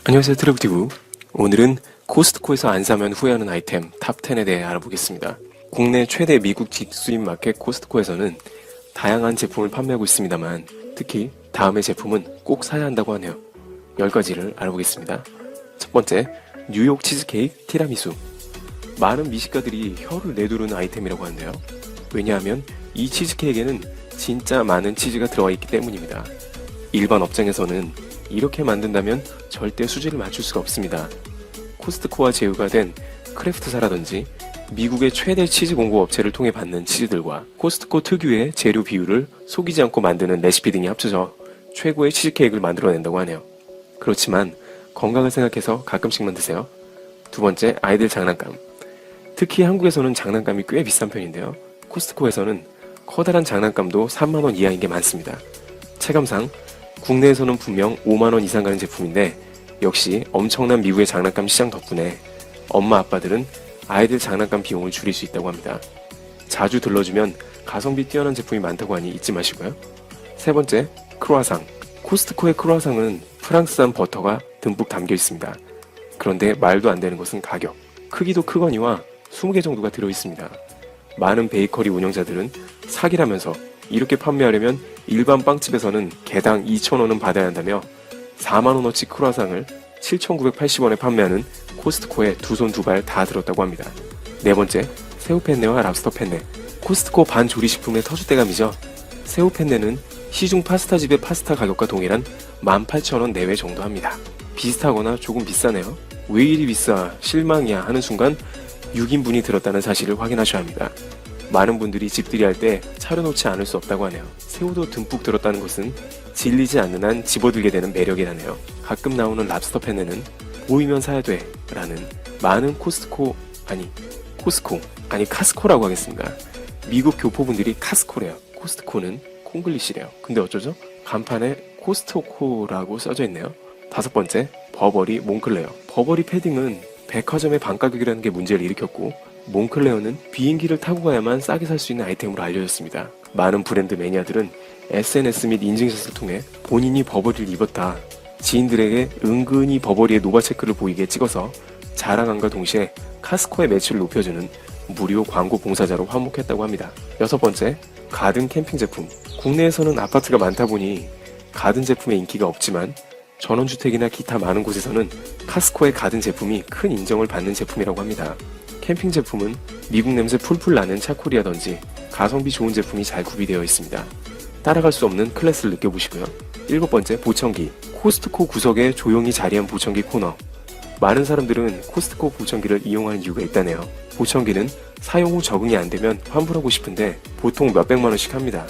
안녕하세요, 트래블티브. 오늘은 코스트코에서 안 사면 후회하는 아이템 탑 10에 대해 알아보겠습니다. 국내 최대 미국 직수입 마켓 코스트코에서는 다양한 제품을 판매하고 있습니다만 특히 다음의 제품은 꼭 사야 한다고 하네요. 10가지를 알아보겠습니다. 첫 번째, 뉴욕 치즈케이크 티라미수. 많은 미식가들이 혀를 내두르는 아이템이라고 하는데요. 왜냐하면 이 치즈케이크에는 진짜 많은 치즈가 들어가 있기 때문입니다. 일반 업장에서는 이렇게 만든다면 절대 수지를 맞출 수가 없습니다. 코스트코와 제휴가 된 크래프트사라든지 미국의 최대 치즈 공급 업체를 통해 받는 치즈들과 코스트코 특유의 재료 비율을 속이지 않고 만드는 레시피 등이 합쳐져 최고의 치즈케이크를 만들어낸다고 하네요. 그렇지만 건강을 생각해서 가끔씩만 드세요. 두 번째, 아이들 장난감. 특히 한국에서는 장난감이 꽤 비싼 편인데요. 코스트코에서는 커다란 장난감도 3만원 이하인 게 많습니다. 체감상 국내에서는 분명 5만원 이상 가는 제품인데 역시 엄청난 미국의 장난감 시장 덕분에 엄마 아빠들은 아이들 장난감 비용을 줄일 수 있다고 합니다. 자주 들러주면 가성비 뛰어난 제품이 많다고 하니 잊지 마시고요. 세 번째, 크루아상. 코스트코의 크루아상은 프랑스산 버터가 듬뿍 담겨 있습니다. 그런데 말도 안 되는 것은 가격. 크기도 크거니와 20개 정도가 들어있습니다. 많은 베이커리 운영자들은 사기라면서 이렇게 판매하려면 일반 빵집에서는 개당 2,000원은 받아야 한다며 4만원어치 크루아상을 7,980원에 판매하는 코스트코에 두 손 두 발 다 들었다고 합니다. 네 번째, 새우 펜네와 랍스터 펜네. 코스트코 반조리식품의 터줏대감이죠. 새우 펜네는 시중 파스타집의 파스타 가격과 동일한 18,000원 내외 정도 합니다. 비슷하거나 조금 비싸네요. 왜 이리 비싸, 실망이야 하는 순간 6인분이 들었다는 사실을 확인하셔야 합니다. 많은 분들이 집들이 할 때 차려놓지 않을 수 없다고 하네요. 새우도 듬뿍 들었다는 것은 질리지 않는 한 집어들게 되는 매력이라네요. 가끔 나오는 랍스터 펜네는 보이면 사야 돼 라는 많은 코스코라고 하겠습니다. 미국 교포분들이 카스코래요. 코스트코는 콩글리시래요. 근데 어쩌죠? 간판에 코스트코라고 써져 있네요. 다섯 번째, 버버리 몽클레어. 버버리 패딩은 백화점의 반가격이라는 게 문제를 일으켰고 몽클레어는 비행기를 타고 가야만 싸게 살 수 있는 아이템으로 알려졌습니다. 많은 브랜드 매니아들은 SNS 및 인증샷을 통해 본인이 버버리를 입었다, 지인들에게 은근히 버버리의 노바체크를 보이게 찍어서 자랑함과 동시에 카스코의 매출을 높여주는 무료 광고 봉사자로 화목했다고 합니다. 여섯 번째, 가든 캠핑 제품. 국내에서는 아파트가 많다 보니 가든 제품의 인기가 없지만 전원주택이나 기타 많은 곳에서는 카스코의 가든 제품이 큰 인정을 받는 제품이라고 합니다. 캠핑 제품은 미국 냄새 풀풀 나는 차콜이라든지 가성비 좋은 제품이 잘 구비되어 있습니다. 따라갈 수 없는 클래스를 느껴보시고요. 일곱 번째, 보청기. 코스트코 구석에 조용히 자리한 보청기 코너. 많은 사람들은 코스트코 보청기를 이용하는 이유가 있다네요. 보청기는 사용 후 적응이 안 되면 환불하고 싶은데 보통 몇백만 원씩 합니다.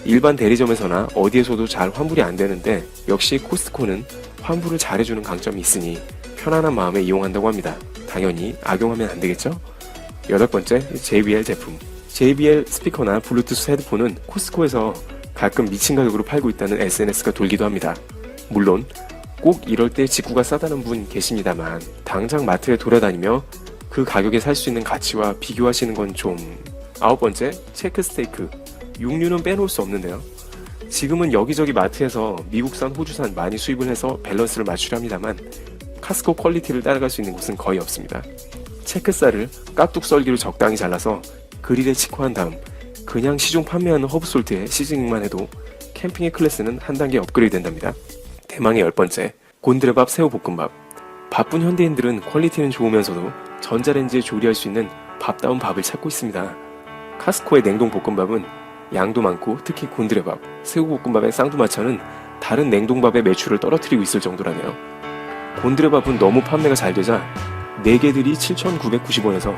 일반 대리점에서나 어디에서도 잘 환불이 안 되는데 역시 코스트코는 환불을 잘해주는 강점이 있으니 편안한 마음에 이용한다고 합니다. 당연히 악용하면 안 되겠죠? 여덟 번째, JBL 제품. JBL 스피커나 블루투스 헤드폰은 코스트코에서 가끔 미친 가격으로 팔고 있다는 SNS가 돌기도 합니다. 물론 꼭 이럴 때 직구가 싸다는 분 계십니다만 당장 마트에 돌아다니며 그 가격에 살 수 있는 가치와 비교하시는 건 좀... 아홉 번째, 체크 스테이크. 육류는 빼놓을 수 없는데요. 지금은 여기저기 마트에서 미국산, 호주산 많이 수입을 해서 밸런스를 맞추려 합니다만 카스코 퀄리티를 따라갈 수 있는 곳은 거의 없습니다. 체크살을 깍둑 썰기로 적당히 잘라서 그릴에 직화한 다음 그냥 시중 판매하는 허브솔트에 시즈닝만 해도 캠핑의 클래스는 한 단계 업그레이드 된답니다. 대망의 열 번째, 곤드레밥 새우볶음밥. 바쁜 현대인들은 퀄리티는 좋으면서도 전자레인지에 조리할 수 있는 밥다운 밥을 찾고 있습니다. 카스코의 냉동 볶음밥은 양도 많고 특히 곤드레밥, 새우볶음밥의 쌍두마차는 다른 냉동밥의 매출을 떨어뜨리고 있을 정도라네요. 곤드레밥은 너무 판매가 잘 되자 4개들이 7,990원에서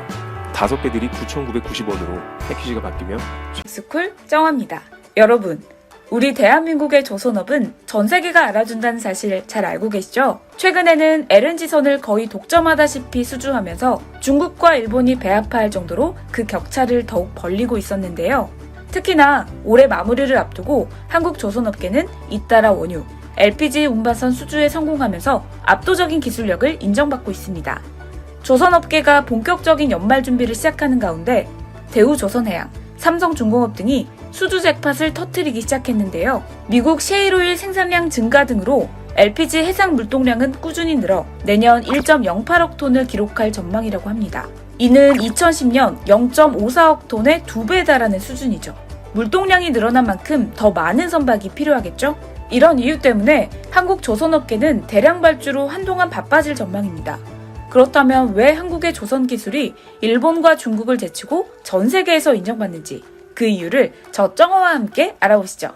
5개들이 9,990원으로 패키지가 바뀌며 스쿨 정합니다. 여러분, 우리 대한민국의 조선업은 전 세계가 알아준다는 사실 잘 알고 계시죠? 최근에는 LNG선을 거의 독점하다시피 수주하면서 중국과 일본이 배합할 정도로 그 격차를 더욱 벌리고 있었는데요. 특히나 올해 마무리를 앞두고 한국 조선업계는 잇따라 원유, LPG 운반선 수주에 성공하면서 압도적인 기술력을 인정받고 있습니다. 조선업계가 본격적인 연말 준비를 시작하는 가운데 대우조선해양, 삼성중공업 등이 수주 잭팟을 터뜨리기 시작했는데요. 미국 셰일오일 생산량 증가 등으로 LPG 해상 물동량은 꾸준히 늘어 내년 1.08억 톤을 기록할 전망이라고 합니다. 이는 2010년 0.54억 톤의 2배에 달하는 수준이죠. 물동량이 늘어난 만큼 더 많은 선박이 필요하겠죠? 이런 이유 때문에 한국 조선업계는 대량 발주로 한동안 바빠질 전망입니다. 그렇다면 왜 한국의 조선 기술이 일본과 중국을 제치고 전 세계에서 인정받는지 그 이유를 저 쩡어와 함께 알아보시죠.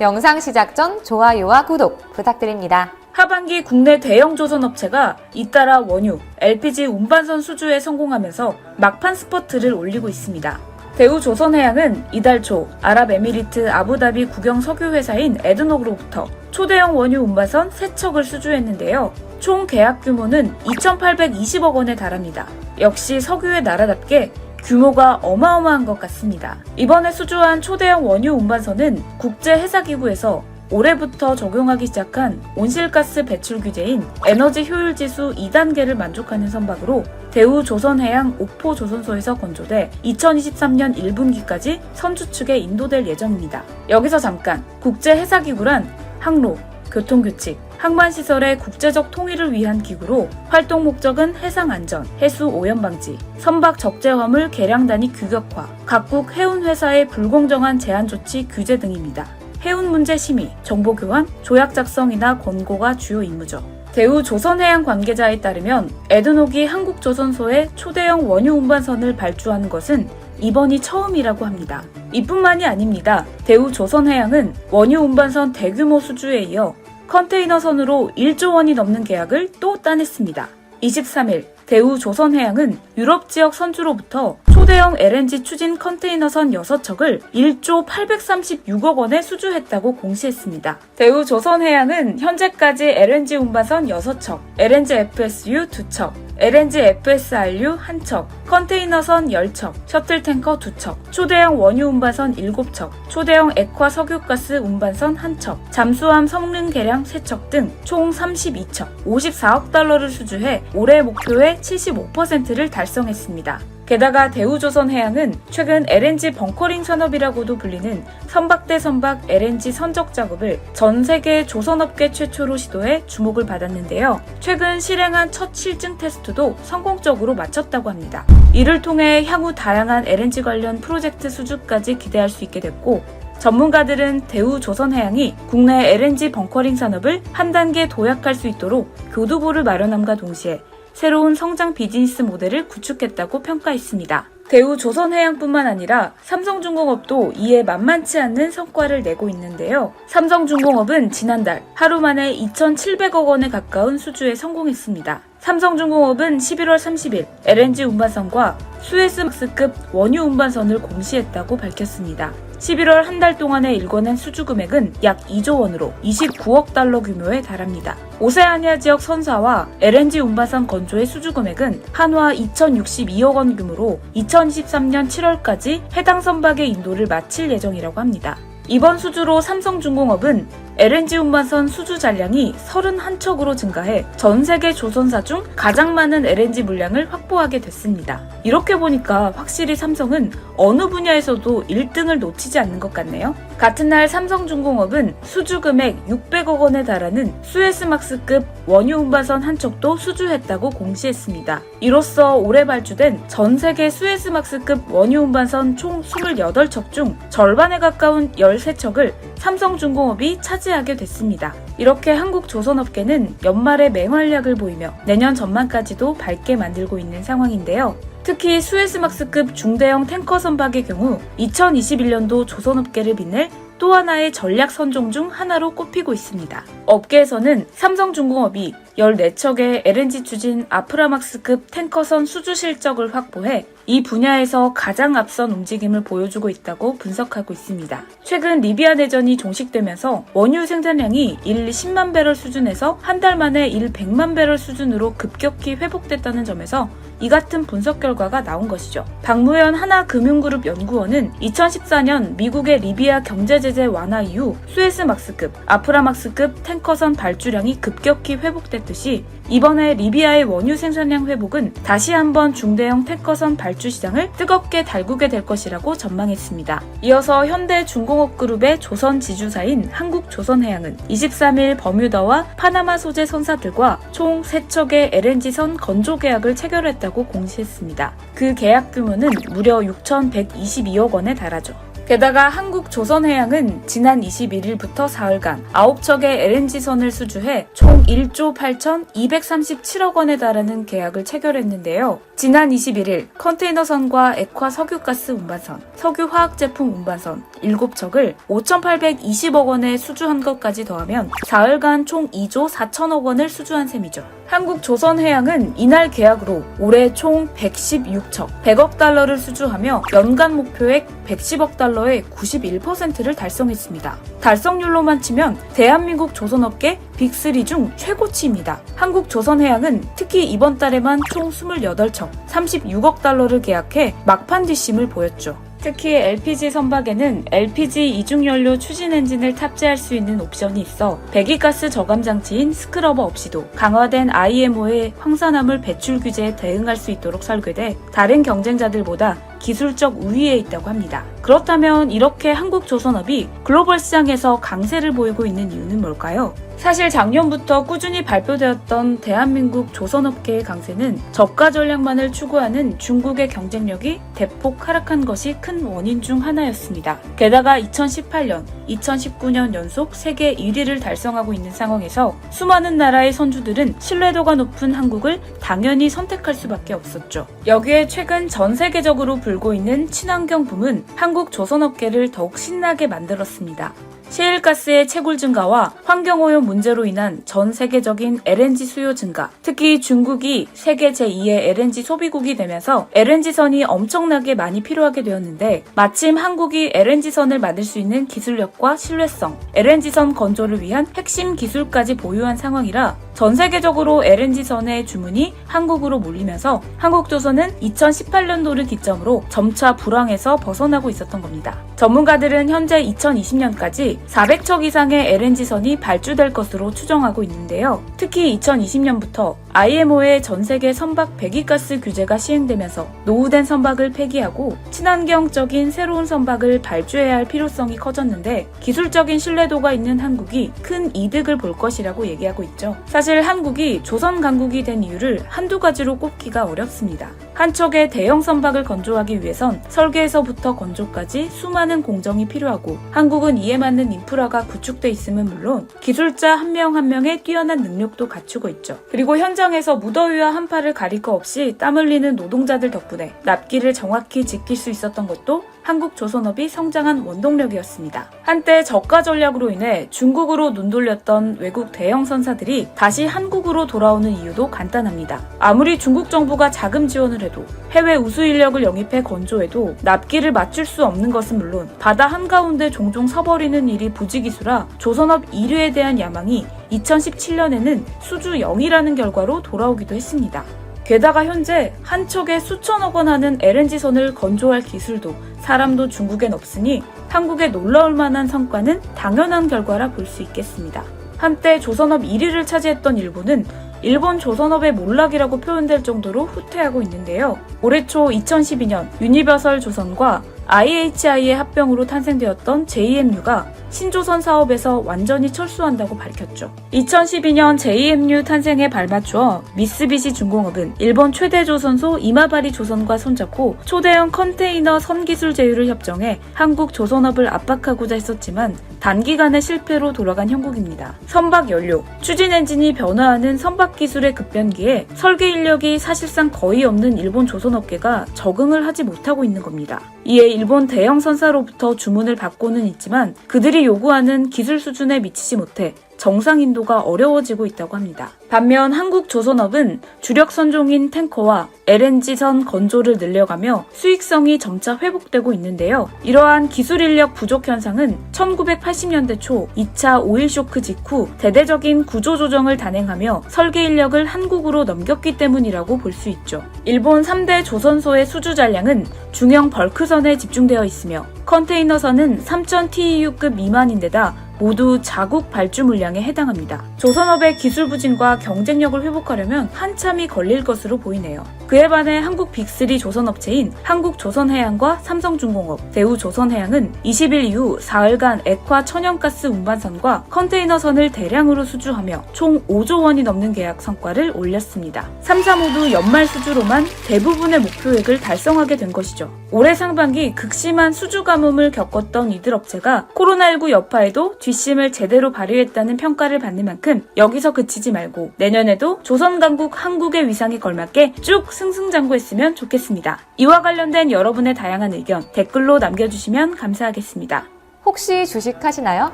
영상 시작 전 좋아요와 구독 부탁드립니다. 하반기 국내 대형 조선업체가 잇따라 원유, LPG 운반선 수주에 성공하면서 막판 스퍼트를 올리고 있습니다. 대우조선해양은 이달 초 아랍에미리트 아부다비 국영 석유회사인 에드녹으로부터 초대형 원유 운반선 3척을 수주했는데요. 총 계약 규모는 2,820억 원에 달합니다. 역시 석유의 나라답게 규모가 어마어마한 것 같습니다. 이번에 수주한 초대형 원유 운반선은 국제해사기구에서 올해부터 적용하기 시작한 온실가스 배출 규제인 에너지 효율 지수 2단계를 만족하는 선박으로 대우조선해양 옥포조선소에서 건조돼 2023년 1분기까지 선주 측에 인도될 예정입니다. 여기서 잠깐, 국제해사기구란 항로, 교통규칙, 항만시설의 국제적 통일을 위한 기구로 활동 목적은 해상안전, 해수 오염 방지, 선박 적재 화물 개량 단위 규격화, 각국 해운회사의 불공정한 제한 조치 규제 등입니다. 해운 문제 심의, 정보 교환, 조약 작성이나 권고가 주요 임무죠. 대우조선해양 관계자에 따르면 에드녹이 한국조선소에 초대형 원유 운반선을 발주하는 것은 이번이 처음이라고 합니다. 이뿐만이 아닙니다. 대우조선해양은 원유 운반선 대규모 수주에 이어 컨테이너선으로 1조 원이 넘는 계약을 또 따냈습니다. 23일 대우조선해양은 유럽 지역 선주로부터 초대형 LNG 추진 컨테이너선 6척을 1조 836억 원에 수주했다고 공시했습니다. 대우조선해양은 현재까지 LNG 운반선 6척, LNG FSU 2척, LNG FSRU 1척, 컨테이너선 10척, 셔틀탱커 2척, 초대형 원유 운반선 7척, 초대형 액화 석유가스 운반선 1척, 잠수함 성능 개량 3척 등 총 32척, 54억 달러를 수주해 올해 목표의 75%를 달성했습니다. 게다가 대우조선해양은 최근 LNG 벙커링 산업이라고도 불리는 선박 대 선박 LNG 선적 작업을 전 세계 조선업계 최초로 시도해 주목을 받았는데요. 최근 실행한 첫 실증 테스트도 성공적으로 마쳤다고 합니다. 이를 통해 향후 다양한 LNG 관련 프로젝트 수주까지 기대할 수 있게 됐고, 전문가들은 대우조선해양이 국내 LNG 벙커링 산업을 한 단계 도약할 수 있도록 교두보를 마련함과 동시에 새로운 성장 비즈니스 모델을 구축했다고 평가했습니다. 대우조선해양뿐만 아니라 삼성중공업도 이에 만만치 않는 성과를 내고 있는데요. 삼성중공업은 지난달 하루 만에 2,700억 원에 가까운 수주에 성공했습니다. 삼성중공업은 11월 30일 LNG 운반선과 수에스막스급 원유 운반선을 공시했다고 밝혔습니다. 11월 한 달 동안에 일궈낸 수주 금액은 약 2조 원으로 29억 달러 규모에 달합니다. 오세아니아 지역 선사와 LNG 운반선 건조의 수주 금액은 한화 2,062억 원 규모로 2023년 7월까지 해당 선박의 인도를 마칠 예정이라고 합니다. 이번 수주로 삼성중공업은 LNG 운반선 수주 잔량이 31척으로 증가해 전 세계 조선사 중 가장 많은 LNG 물량을 확보하게 됐습니다. 이렇게 보니까 확실히 삼성은 어느 분야에서도 1등을 놓치지 않는 것 같네요. 같은 날 삼성중공업은 수주 금액 600억 원에 달하는 수에스막스급 원유 운반선 한 척도 수주했다고 공시했습니다. 이로써 올해 발주된 전 세계 수에스막스급 원유 운반선 총 28척 중 절반에 가까운 13척을 삼성중공업이 차지하게 됐습니다. 이렇게 한국 조선업계는 연말에 맹활약을 보이며 내년 전망까지도 밝게 만들고 있는 상황인데요. 특히 수에스막스급 중대형 탱커 선박의 경우 2021년도 조선업계를 빛낼 또 하나의 전략 선종 중 하나로 꼽히고 있습니다. 업계에서는 삼성중공업이 14척의 LNG 추진 아프라막스급 탱커선 수주 실적을 확보해 이 분야에서 가장 앞선 움직임을 보여주고 있다고 분석하고 있습니다. 최근 리비아 내전이 종식되면서 원유 생산량이 일 10만 배럴 수준에서 한 달 만에 일 100만 배럴 수준으로 급격히 회복됐다는 점에서 이 같은 분석 결과가 나온 것이죠. 박무현 하나금융그룹 연구원은 2014년 미국의 리비아 경제제재 완화 이후 수에스막스급, 아프라막스급 탱커선 발주량이 급격히 회복됐듯이 이번에 리비아의 원유 생산량 회복은 다시 한번 중대형 탱커선 발주 발주 시장을 뜨겁게 달구게 될 것이라고 전망했습니다. 이어서 현대중공업그룹의 조선 지주사인 한국조선해양은 23일 버뮤다와 파나마 소재 선사들과 총 3척의 LNG선 건조 계약을 체결했다고 공시했습니다. 그 계약 규모는 무려 6,122억 원에 달하죠. 게다가 한국조선해양은 지난 21일부터 사흘간 9척의 LNG선을 수주해 총 1조 8,237억 원에 달하는 계약을 체결했는데요. 지난 21일 컨테이너선과 액화 석유가스 운반선, 석유화학제품 운반선 7척을 5,820억 원에 수주한 것까지 더하면 사흘간 총 2조 4천억 원을 수주한 셈이죠. 한국조선해양은 이날 계약으로 올해 총 116척, 100억 달러를 수주하며 연간 목표액 110억 달러의 91%를 달성했습니다. 달성률로만 치면 대한민국 조선업계 빅3 중 최고치입니다. 한국조선해양은 특히 이번 달에만 총 28척, 36억 달러를 계약해 막판 뒷심을 보였죠. 특히 LPG 선박에는 LPG 이중연료 추진 엔진을 탑재할 수 있는 옵션이 있어 배기가스 저감 장치인 스크러버 없이도 강화된 IMO의 황산화물 배출 규제에 대응할 수 있도록 설계돼 다른 경쟁자들보다 기술적 우위에 있다고 합니다. 그렇다면 이렇게 한국조선업이 글로벌 시장에서 강세를 보이고 있는 이유는 뭘까요? 사실 작년부터 꾸준히 발표되었던 대한민국 조선업계의 강세는 저가 전략만을 추구하는 중국의 경쟁력이 대폭 하락한 것이 큰 원인 중 하나였습니다. 게다가 2018년, 2019년 연속 세계 1위를 달성하고 있는 상황에서 수많은 나라의 선주들은 신뢰도가 높은 한국을 당연히 선택할 수밖에 없었죠. 여기에 최근 전 세계적으로 불고 있는 친환경 붐은 한국 조선업계를 더욱 신나게 만들었습니다. 시일가스의 채굴 증가와 환경오염 문제로 인한 전 세계적인 LNG 수요 증가, 특히 중국이 세계 제2의 LNG 소비국이 되면서 LNG선이 엄청나게 많이 필요하게 되었는데 마침 한국이 LNG선을 만들 수 있는 기술력과 신뢰성, LNG선 건조를 위한 핵심 기술까지 보유한 상황이라 전 세계적으로 LNG선의 주문이 한국으로 몰리면서 한국조선은 2018년도를 기점으로 점차 불황에서 벗어나고 있었던 겁니다. 전문가들은 현재 2020년까지 400척 이상의 LNG선이 발주될 것으로 추정하고 있는데요. 특히 2020년부터 IMO의 전 세계 선박 배기가스 규제가 시행되면서 노후된 선박을 폐기하고 친환경적인 새로운 선박을 발주해야 할 필요성이 커졌는데 기술적인 신뢰도가 있는 한국이 큰 이득을 볼 것이라고 얘기하고 있죠. 사실 한국이 조선 강국이 된 이유를 한두 가지로 꼽기가 어렵습니다. 한 척의 대형 선박을 건조하기 위해선 설계에서부터 건조까지 수많은 공정이 필요하고 한국은 이에 맞는 인프라가 구축돼 있음은 물론 기술자 한 명 한 명의 뛰어난 능력도 갖추고 있죠. 그리고 현장에서 무더위와 한파를 가릴 거 없이 땀 흘리는 노동자들 덕분에 납기를 정확히 지킬 수 있었던 것도 한국 조선업이 성장한 원동력이었습니다. 한때 저가 전략으로 인해 중국으로 눈 돌렸던 외국 대형 선사들이 다시 한국으로 돌아오는 이유도 간단합니다. 아무리 중국 정부가 자금 지원을 해도 해외 우수 인력을 영입해 건조해도 납기를 맞출 수 없는 것은 물론 바다 한가운데 종종 서버리는 일이 부지기수라 조선업 1위에 대한 야망이 2017년에는 수주 0이라는 결과로 돌아오기도 했습니다. 게다가 현재 한 척에 수천억 원 하는 LNG선을 건조할 기술도 사람도 중국엔 없으니 한국에 놀라울 만한 성과는 당연한 결과라 볼 수 있겠습니다. 한때 조선업 1위를 차지했던 일본은 일본 조선업의 몰락이라고 표현될 정도로 후퇴하고 있는데요. 올해 초 2012년 유니버설 조선과 IHI의 합병으로 탄생되었던 JMU가 신조선 사업에서 완전히 철수한다고 밝혔죠. 2012년 JMU 탄생에 발맞추어 미쓰비시 중공업은 일본 최대 조선소 이마바리 조선과 손잡고 초대형 컨테이너 선기술 제휴를 협정해 한국 조선업을 압박하고자 했었지만 단기간에 실패로 돌아간 형국입니다. 선박 연료, 추진 엔진이 변화하는 선박 기술의 급변기에 설계 인력이 사실상 거의 없는 일본 조선업계가 적응을 하지 못하고 있는 겁니다. 이에 일본 대형 선사로부터 주문을 받고는 있지만 그들이 요구하는 기술 수준에 미치지 못해 정상 인도가 어려워지고 있다고 합니다. 반면 한국 조선업은 주력 선종인 탱커와 LNG선 건조를 늘려가며 수익성이 점차 회복되고 있는데요. 이러한 기술 인력 부족 현상은 1980년대 초 2차 오일 쇼크 직후 대대적인 구조 조정을 단행하며 설계 인력을 한국으로 넘겼기 때문이라고 볼 수 있죠. 일본 3대 조선소의 수주 잔량은 중형 벌크선에 집중되어 있으며 컨테이너선은 3000 TEU급 미만인데다 모두 자국 발주 물량에 해당합니다. 조선업의 기술 부진과 경쟁력을 회복하려면 한참이 걸릴 것으로 보이네요. 그에 반해 한국 빅3 조선업체인 한국조선해양과 삼성중공업, 대우조선해양은 20일 이후 사흘간 액화 천연가스 운반선과 컨테이너선을 대량으로 수주하며 총 5조 원이 넘는 계약 성과를 올렸습니다. 3사 모두 연말 수주로만 대부분의 목표액을 달성하게 된 것이죠. 올해 상반기 극심한 수주 가뭄을 겪었던 이들 업체가 코로나19 여파에도 뒷심을 제대로 발휘했다는 평가를 받는 만큼 여기서 그치지 말고 내년에도 조선강국 한국의 위상에 걸맞게 쭉 승승장구했으면 좋겠습니다. 이와 관련된 여러분의 다양한 의견 댓글로 남겨주시면 감사하겠습니다. 혹시 주식하시나요?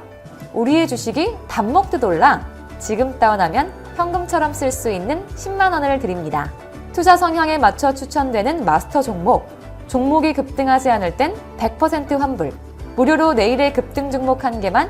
우리의 주식이 밥 먹듯 올라 지금 다운하면 현금처럼 쓸 수 있는 10만 원을 드립니다. 투자 성향에 맞춰 추천되는 마스터 종목, 종목이 급등하지 않을 땐 100% 환불, 무료로 내일의 급등 종목 한 개만